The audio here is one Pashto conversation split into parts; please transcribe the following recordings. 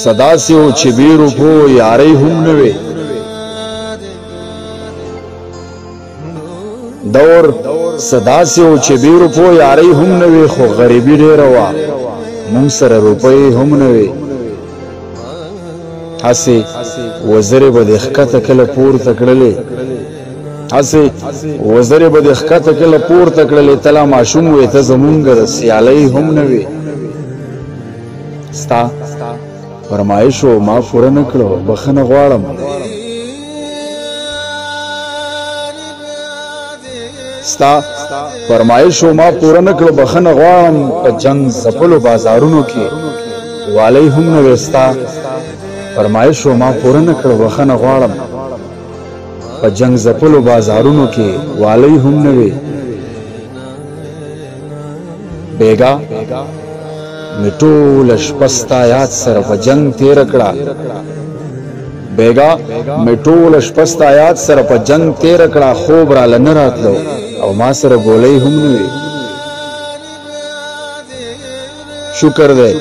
صدا سے و چې بې روپو یارۍ هم نه وې دور صدا سے و چې بې روپو یارۍ هم نه وې خو غریبي ډېره وه مونږ سره روپۍ هم نه وې هسې وزرې به دې ښکته کله پورته کړلې هسې وزرې به دې ښکته کله پورته کړلې ته لا ماشوم وې ته زمونږ د سیالۍ هم نه وې ستا فرمایشو ما پوره نه کړو بخښنه غواړم ستا فرمایشو ما پوره نه کړو بخښنه غواړم په جنګ ځپلو بازارونو کې والی هم نه وې ستا فرمایشو ما پوره نه کړو بخښنه غواړم په جنګ ځپلو بازارونو کې والی هم نه وې بیګا مې ټوله شپه ستا یاد سره په جنګ تېره کړه بیګا مې ټوله شپه ستا یاد سره په جنګ تېره کړه خوب راله نه راتلو او ما سره ګولۍ هم نه وې شکر دی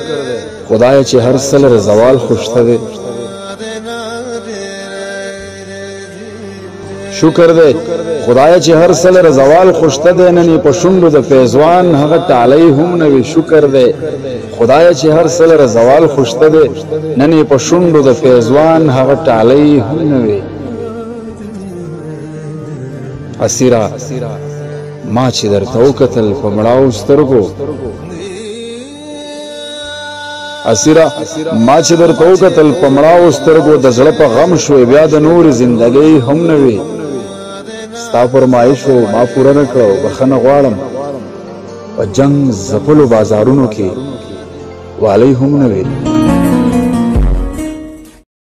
خدایه چې هر څه لره زوال خوشته دی شکر دی خدایه چې هر څه لره زوال خوشته دی نن یې په شونډو د فیضوان هغه ټالۍ هم نه وي شکر دی خدایه چې هر څه لره زوال خوشته دی نن یې په شونډو د فیضوان هغه ټالۍ هم نه وي اسیره ما چې درته وکتل په مړاو سترګو اسیره ما چې درته وکتل په مړاو سترګو د زړه په غم شوې بیا د نورې زندګۍ هم نه وي ستا فرمایشو ما پوره نه کړو بخښنه غواړم په جنګ ځپلو بازارونو کې والی هم نه وي